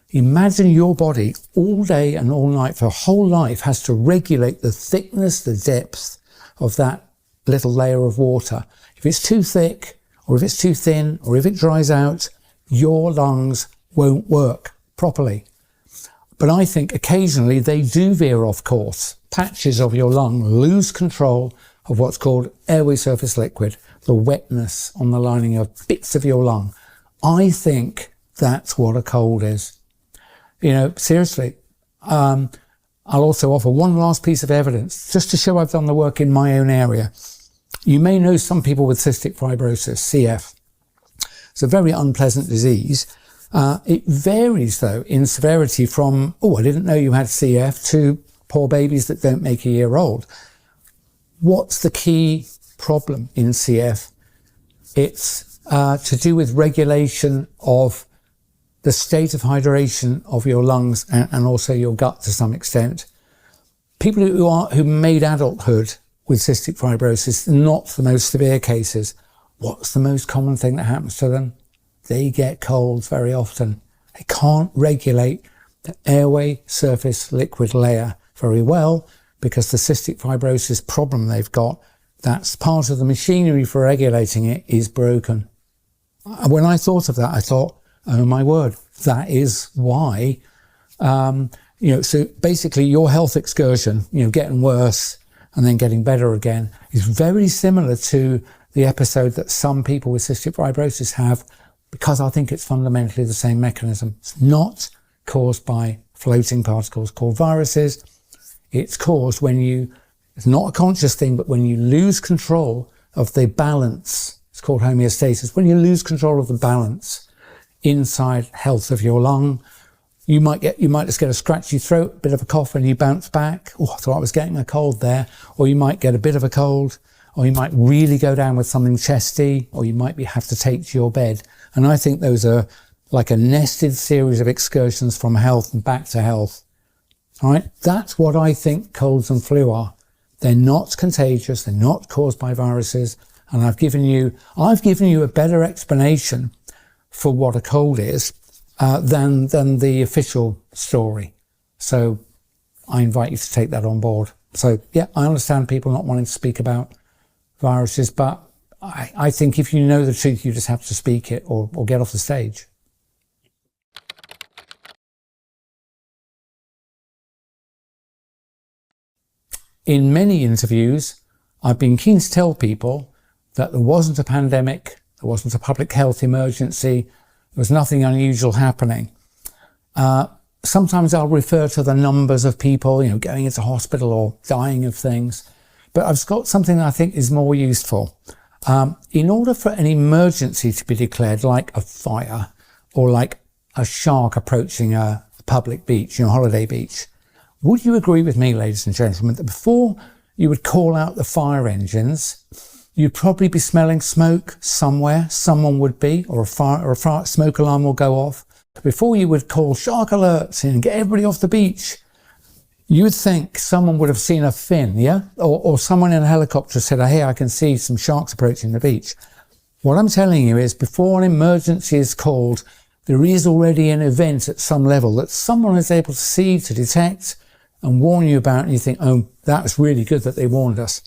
Imagine your body all day and all night for a whole life has to regulate the thickness, the depth of that little layer of water. If it's too thick, or if it's too thin, or if it dries out, your lungs won't work properly. But I think occasionally they do veer off course. Patches of your lung lose control of what's called airway surface liquid, the wetness on the lining of bits of your lung. I think that's what a cold is. Seriously. I'll also offer one last piece of evidence, just to show I've done the work in my own area. You may know some people with cystic fibrosis, CF. It's a very unpleasant disease. It varies, though, in severity from, I didn't know you had CF, to poor babies that don't make a year old. What's the key problem in CF? It's to do with regulation of the state of hydration of your lungs and also your gut to some extent. People who made adulthood with cystic fibrosis, not the most severe cases. What's the most common thing that happens to them? They get colds very often. They can't regulate the airway surface liquid layer very well because the cystic fibrosis problem they've got, that's part of the machinery for regulating it, is broken. When I thought of that, I thought, oh my word, that is why. So basically your health excursion, getting worse and then getting better again, is very similar to the episode that some people with cystic fibrosis have, because I think it's fundamentally the same mechanism. It's not caused by floating particles called viruses. It's caused it's not a conscious thing, but when you lose control of the balance. It's called homeostasis. When you lose control of the balance inside health of your lung, you might just get a scratchy throat, a bit of a cough, and you bounce back. Oh, I thought I was getting a cold there. Or you might get a bit of a cold, or you might really go down with something chesty, or you might have to take to your bed. And I think those are like a nested series of excursions from health and back to health. All right, that's what I think colds and flu are. They're not contagious. They're not caused by viruses. And I've given you a better explanation for what a cold is than the official story. So I invite you to take that on board. So yeah, I understand people not wanting to speak about viruses, but I think if you know the truth, you just have to speak it or get off the stage. In many interviews, I've been keen to tell people that there wasn't a pandemic, there wasn't a public health emergency, there was nothing unusual happening. Sometimes I'll refer to the numbers of people, going into hospital or dying of things, but I've got something that I think is more useful. In order for an emergency to be declared, like a fire or like a shark approaching a public beach, holiday beach, would you agree with me, ladies and gentlemen, that before you would call out the fire engines, you'd probably be smelling smoke somewhere, someone would be, or a smoke alarm will go off. Before you would call shark alerts and get everybody off the beach, you would think someone would have seen a fin, yeah? Or someone in a helicopter said, hey, I can see some sharks approaching the beach. What I'm telling you is before an emergency is called, there is already an event at some level that someone is able to see, to detect, and warn you about, and you think, oh, that was really good that they warned us.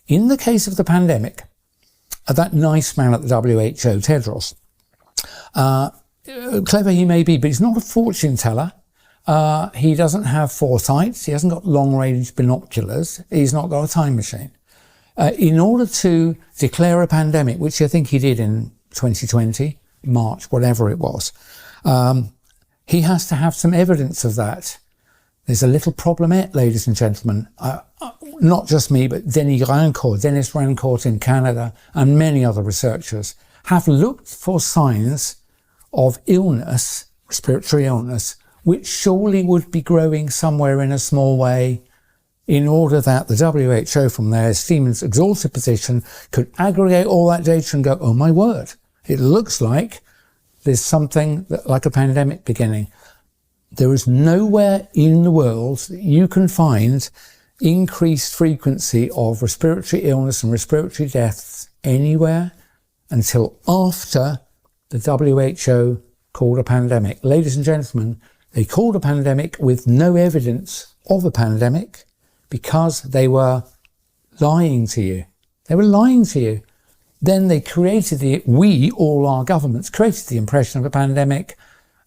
In the case of the pandemic, that nice man at the WHO, Tedros, clever he may be, but he's not a fortune teller. He doesn't have foresight. He hasn't got long-range binoculars. He's not got a time machine. In order to declare a pandemic, which I think he did in 2020, March, whatever it was, he has to have some evidence of that. There's a little problemette, ladies and gentlemen. Not just me, but Dennis Rancourt in Canada and many other researchers have looked for signs of illness, respiratory illness, which surely would be growing somewhere in a small way in order that the WHO from their esteemed exalted position could aggregate all that data and go, oh my word, it looks like there's something like a pandemic beginning. There is nowhere in the world that you can find increased frequency of respiratory illness and respiratory deaths anywhere until after the WHO called a pandemic. Ladies and gentlemen, they called a pandemic with no evidence of a pandemic because they lying to you. They were lying to you. Then they created all our governments created the impression of a pandemic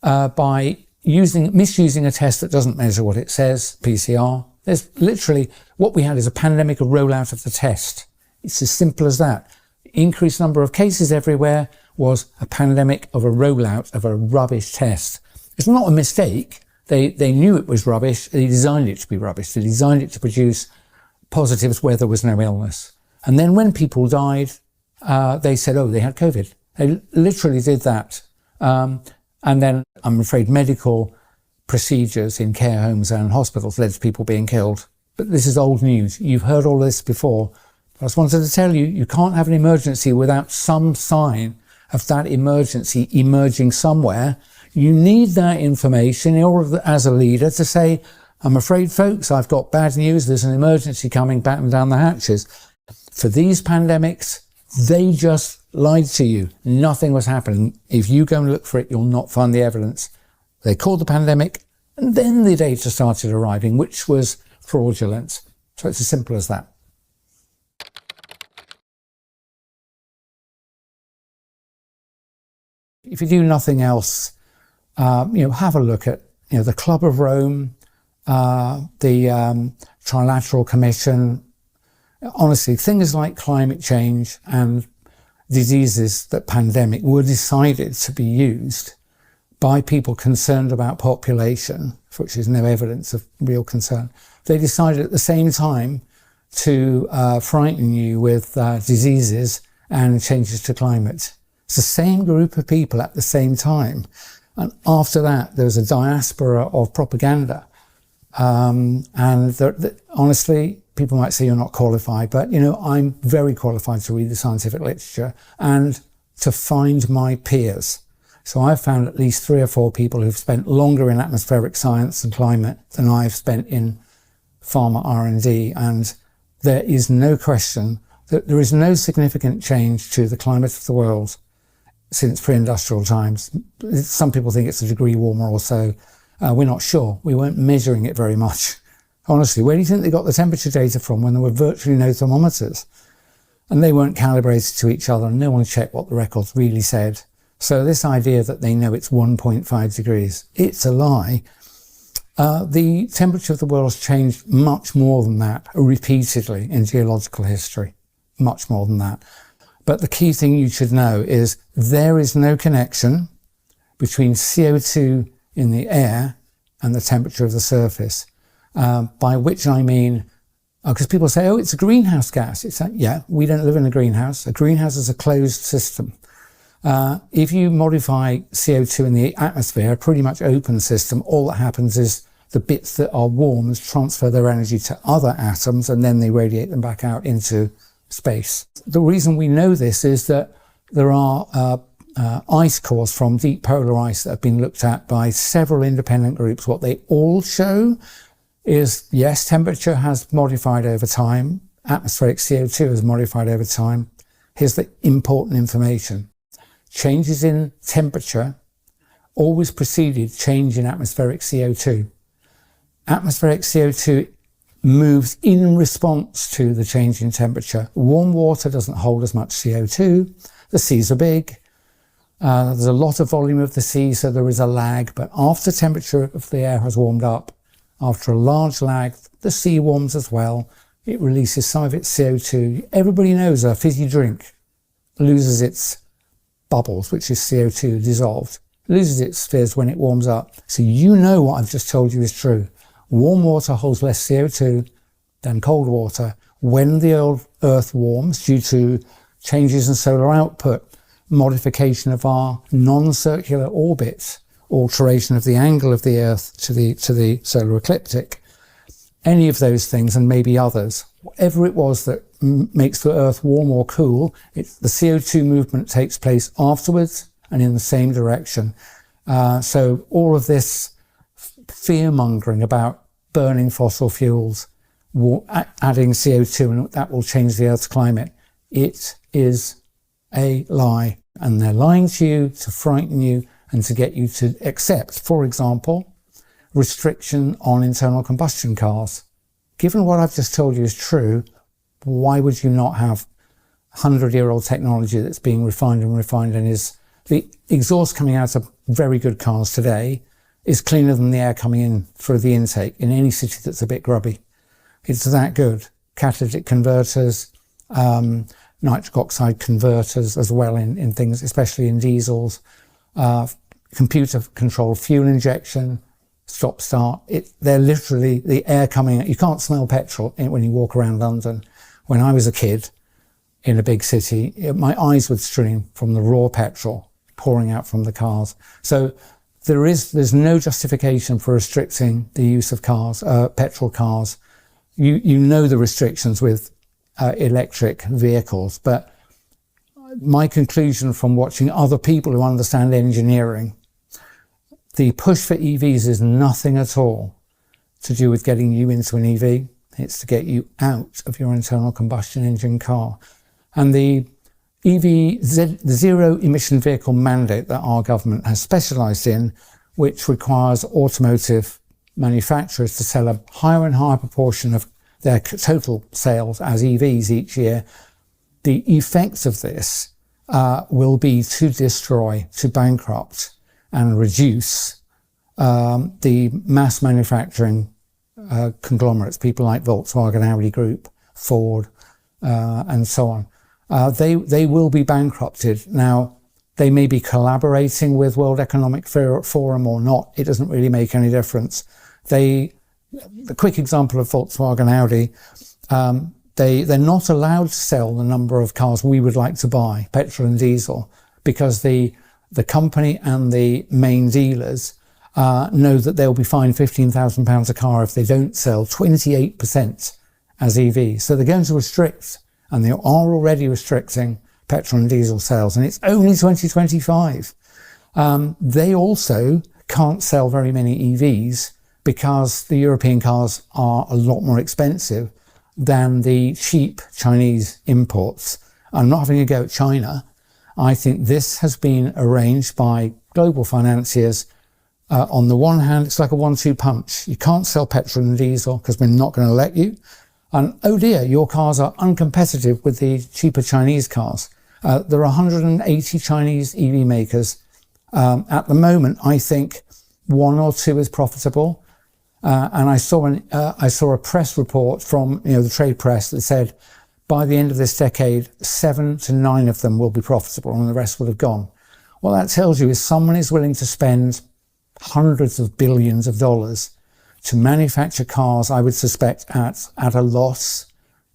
by misusing a test that doesn't measure what it says, PCR. There's literally, what we had is a pandemic, a rollout of the test. It's as simple as that. Increased number of cases everywhere was a pandemic of a rollout of a rubbish test. It's not a mistake. They knew it was rubbish. They designed it to be rubbish. They designed it to produce positives where there was no illness. And then when people died, they said, oh, they had COVID. They literally did that. And then, I'm afraid, medical procedures in care homes and hospitals led to people being killed. But this is old news. You've heard all this before. I just wanted to tell you, you can't have an emergency without some sign of that emergency emerging somewhere. You need that information in order, as a leader, to say, I'm afraid, folks, I've got bad news. There's an emergency coming, batten down the hatches. For these pandemics, they just lied to you. Nothing was happening. If you go and look for it, you'll not find the evidence. They called the pandemic, and then the data started arriving, which was fraudulent. So it's as simple as that. If you do nothing else, have a look at, the Club of Rome, the Trilateral Commission. Honestly, things like climate change and diseases that pandemic were decided to be used by people concerned about population, for which is no evidence of real concern. They decided at the same time to frighten you with diseases and changes to climate. It's the same group of people at the same time. And after that, there was a diaspora of propaganda. Honestly, people might say you're not qualified, but I'm very qualified to read the scientific literature and to find my peers. So I've found at least 3 or 4 people who've spent longer in atmospheric science and climate than I've spent in pharma R&D, and there is no question that there is no significant change to the climate of the world since pre-industrial times. Some people think it's a degree warmer or so. We're not sure. We weren't measuring it very much. Honestly, where do you think they got the temperature data from when there were virtually no thermometers? And they weren't calibrated to each other, and no one checked what the records really said. So this idea that they know it's 1.5 degrees, it's a lie. The temperature of the world has changed much more than that repeatedly in geological history, much more than that. But the key thing you should know is there is no connection between CO2 in the air and the temperature of the surface, by which I mean, because people say, oh, it's a greenhouse gas. It's like, yeah, we don't live in a greenhouse. A greenhouse is a closed system. If you modify CO2 in the atmosphere, a pretty much open system, all that happens is the bits that are warmed transfer their energy to other atoms, and then they radiate them back out into space. The reason we know this is that there are ice cores from deep polar ice that have been looked at by several independent groups. What they all show is, yes, temperature has modified over time. Atmospheric CO2 has modified over time. Here's the important information. Changes in temperature always preceded change in atmospheric CO2. Atmospheric CO2 moves in response to the change in temperature. Warm water doesn't hold as much CO2. The seas are big. There's a lot of volume of the sea, so there is a lag. But after temperature of the air has warmed up, after a large lag, the sea warms as well. It releases some of its CO2. Everybody knows a fizzy drink loses its bubbles, which is CO2 dissolved, loses its spheres when it warms up. So what I've just told you is true. Warm water holds less CO2 than cold water. When the Earth warms due to changes in solar output, modification of our non-circular orbit, alteration of the angle of the Earth to the solar ecliptic, any of those things and maybe others, whatever it was that makes the Earth warm or cool, the CO2 movement takes place afterwards and in the same direction. So all of this fear-mongering about burning fossil fuels, adding CO2, and that will change the Earth's climate, it is a lie. And they're lying to you to frighten you and to get you to accept, for example, restriction on internal combustion cars. Given what I've just told you is true, why would you not have 100-year-old technology that's being refined and is the exhaust coming out of very good cars today is cleaner than the air coming in through the intake in any city that's a bit grubby. It's that good. Catalytic converters, nitric oxide converters as well in things, especially in diesels, computer controlled fuel injection, stop start. They're literally the air coming out. You can't smell petrol when you walk around London. When I was a kid in a big city, my eyes would stream from the raw petrol pouring out from the cars. So there's no justification for restricting the use of cars, petrol cars. You know the restrictions with electric vehicles, but my conclusion from watching other people who understand engineering, the push for EVs is nothing at all to do with getting you into an EV. It's to get you out of your internal combustion engine car. And the the zero emission vehicle mandate that our government has specialised in, which requires automotive manufacturers to sell a higher and higher proportion of their total sales as EVs each year, the effects of this will be to destroy, to bankrupt and reduce the mass manufacturing conglomerates, people like Volkswagen, Audi Group, Ford, and so on. They will be bankrupted. Now, they may be collaborating with World Economic Forum or not. It doesn't really make any difference. The quick example of Volkswagen Audi, they're not allowed to sell the number of cars we would like to buy, petrol and diesel, because the company and the main dealers know that they'll be fined £15,000 a car if they don't sell 28% as EVs. So they're going to restrict, and they are already restricting, petrol and diesel sales, and it's only 2025. They also can't sell very many EVs because the European cars are a lot more expensive than the cheap Chinese imports. I'm not having a go at China. I think this has been arranged by global financiers. On the one hand, it's like a 1-2 punch. You can't sell petrol and diesel because we're not going to let you. And oh dear, your cars are uncompetitive with the cheaper Chinese cars. There are 180 Chinese EV makers. At the moment, I think 1 or 2 is profitable. And I saw a press report from the trade press that said by the end of this decade, 7 to 9 of them will be profitable and the rest will have gone. What that tells you is someone is willing to spend hundreds of billions of dollars to manufacture cars, I would suspect, at a loss,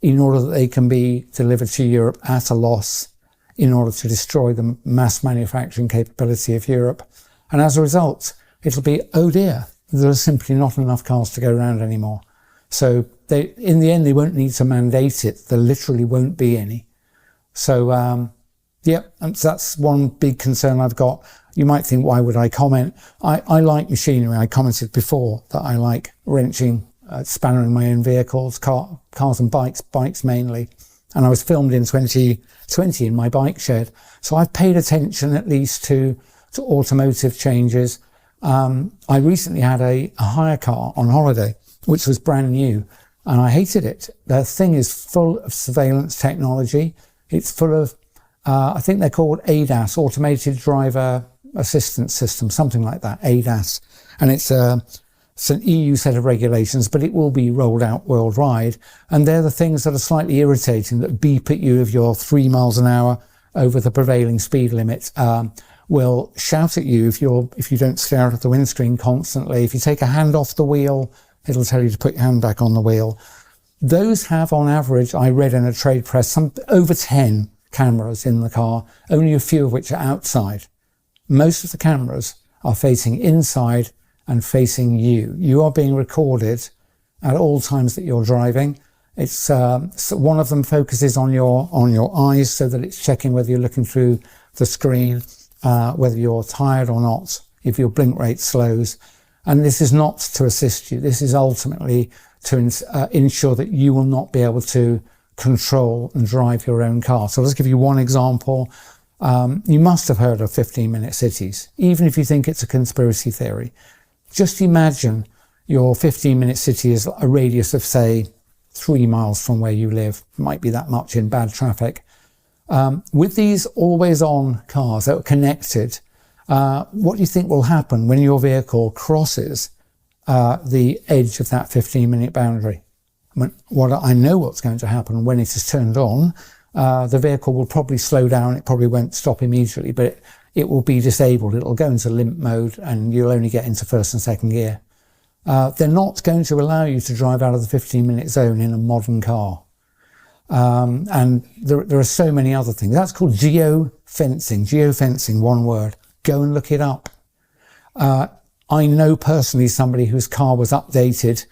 in order that they can be delivered to Europe at a loss, in order to destroy the mass manufacturing capability of Europe. And as a result, it'll be, oh dear, there are simply not enough cars to go around anymore. So in the end, they won't need to mandate it. There literally won't be any. So, and that's one big concern I've got. You might think, why would I comment? I like machinery. I commented before that I like wrenching, spannering my own vehicles, cars and bikes mainly. And I was filmed in 2020 in my bike shed. So I've paid attention at least to automotive changes. I recently had a hire car on holiday, which was brand new, and I hated it. The thing is full of surveillance technology. It's full of, I think they're called ADAS, Automated Driver Assistance System, something like that, ADAS. And it's an EU set of regulations, but it will be rolled out worldwide. And they're the things that are slightly irritating, that beep at you if you're 3 miles an hour over the prevailing speed limit. Will shout at you if you don't stare out of the windscreen constantly. If you take a hand off the wheel, it'll tell you to put your hand back on the wheel. Those have, on average, I read in a trade press, over 10 cameras in the car, only a few of which are outside. Most of the cameras are facing inside and facing you. You are being recorded at all times that you're driving. It's so one of them focuses on your eyes, so that it's checking whether you're looking through the screen, whether you're tired or not, if your blink rate slows. And this is not to assist you. This is ultimately to ensure that you will not be able to control and drive your own car. So let's give you one example. You must have heard of 15-minute cities, even if you think it's a conspiracy theory. Just imagine your 15-minute city is a radius of, say, 3 miles from where you live. It might be that much in bad traffic. With these always-on cars that are connected, what do you think will happen when your vehicle crosses the edge of that 15-minute boundary? I know what's going to happen when it is turned on. The vehicle will probably slow down. It probably won't stop immediately, but it will be disabled. It'll go into limp mode and you'll only get into first and second gear. They're not going to allow you to drive out of the 15-minute zone in a modern car. And there are so many other things. That's called geofencing. Geofencing, one word. Go and look it up. I know personally somebody whose car was updated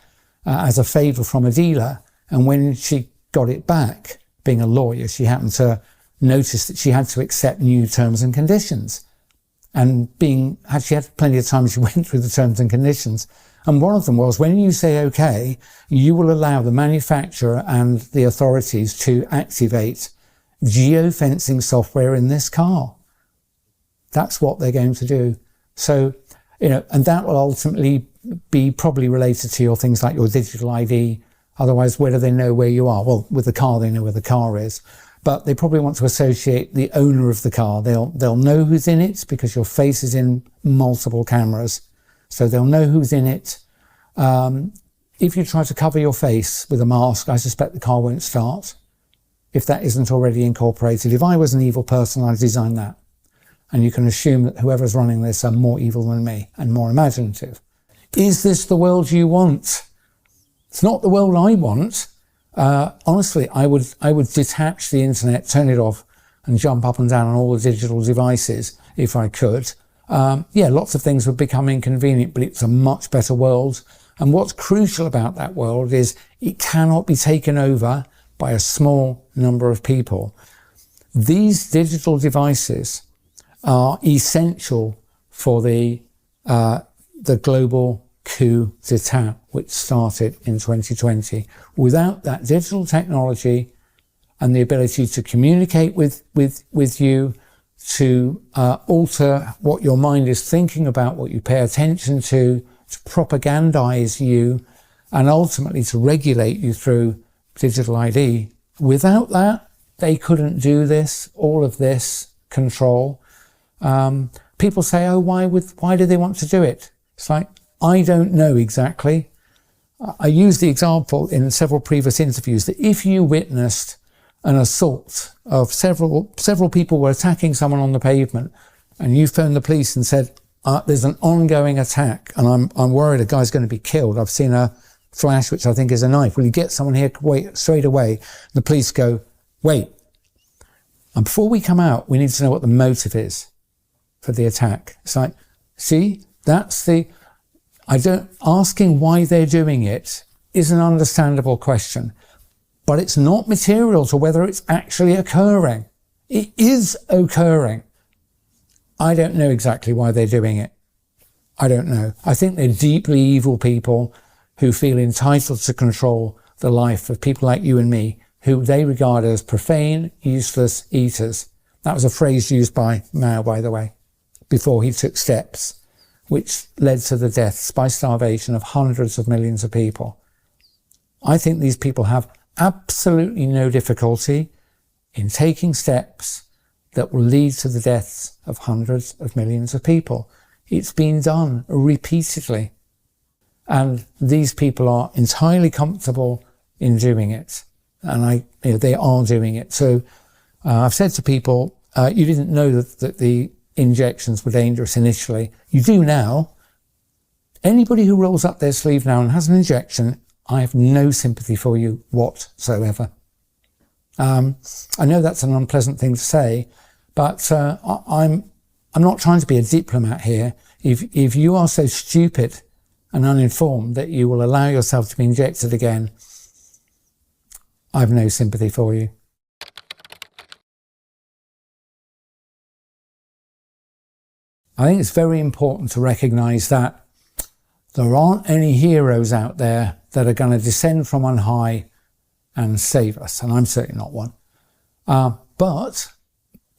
as a favour from a dealer, and when she got it back, being a lawyer, she happened to notice that she had to accept new terms and conditions. And she had plenty of time, she went through the terms and conditions. And one of them was, when you say OK, you will allow the manufacturer and the authorities to activate geofencing software in this car. That's what they're going to do. So, and that will ultimately be probably related to your things like your digital ID. Otherwise, where do they know where you are? Well, with the car, they know where the car is. But they probably want to associate the owner of the car. They'll know who's in it because your face is in multiple cameras. So they'll know who's in it. If you try to cover your face with a mask, I suspect the car won't start, if that isn't already incorporated. If I was an evil person, I'd design that. And you can assume that whoever's running this are more evil than me and more imaginative. Is this the world you want? It's not the world I want. Honestly, I would detach the internet, turn it off, and jump up and down on all the digital devices if I could. Yeah, lots of things would become inconvenient, but it's a much better world. And what's crucial about that world is it cannot be taken over by a small number of people. These digital devices are essential for the global coup d'etat, which started in 2020. Without that digital technology and the ability to communicate with you, to alter what your mind is thinking about, what you pay attention to propagandize you, and ultimately to regulate you through digital ID. Without that, they couldn't do this, all of this control. People say, oh, why do they want to do it? It's like, I don't know exactly. I used the example in several previous interviews that if you witnessed an assault of several people were attacking someone on the pavement, and you phoned the police and said, there's an ongoing attack and I'm worried a guy's going to be killed. I've seen a flash, which I think is a knife. Will you get someone here straight away? The police go, wait. And before we come out, we need to know what the motive is for the attack. It's like, see, asking why they're doing it is an understandable question, but it's not material to whether it's actually occurring. It is occurring. I don't know exactly why they're doing it. I don't know. I think they're deeply evil people who feel entitled to control the life of people like you and me, who they regard as profane, useless eaters. That was a phrase used by Mao, by the way, before he took steps, which led to the deaths by starvation of hundreds of millions of people. I think these people have absolutely no difficulty in taking steps that will lead to the deaths of hundreds of millions of people. It's been done repeatedly. And these people are entirely comfortable in doing it. And they are doing it. So I've said to people, you didn't know that the injections were dangerous initially. You do now. Anybody who rolls up their sleeve now and has an injection, I have no sympathy for you whatsoever. I know that's an unpleasant thing to say, but I'm not trying to be a diplomat here. If you are so stupid and uninformed that you will allow yourself to be injected again, I have no sympathy for you. I think it's very important to recognise that there aren't any heroes out there that are going to descend from on high and save us, and I'm certainly not one. But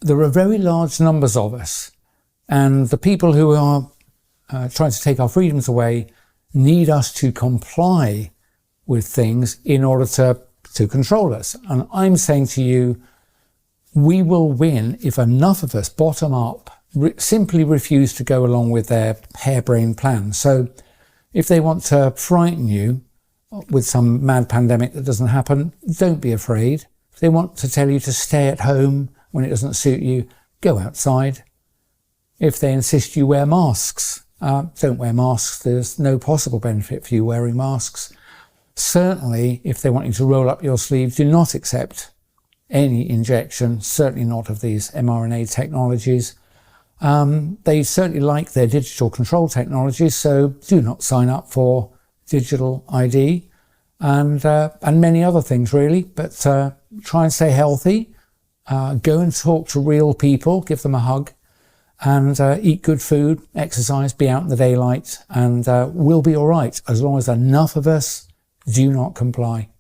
there are very large numbers of us, and the people who are trying to take our freedoms away need us to comply with things in order to control us. And I'm saying to you, we will win if enough of us bottom up simply refuse to go along with their harebrained plans. So if they want to frighten you with some mad pandemic that doesn't happen, don't be afraid. If they want to tell you to stay at home when it doesn't suit you, go outside. If they insist you wear masks, don't wear masks. There's no possible benefit for you wearing masks. Certainly, if they want you to roll up your sleeve, do not accept any injection, certainly not of these mRNA technologies. They certainly like their digital control technologies, so do not sign up for digital ID and many other things really, but try and stay healthy, go and talk to real people, give them a hug, and eat good food, exercise, be out in the daylight, and we'll be all right as long as enough of us do not comply.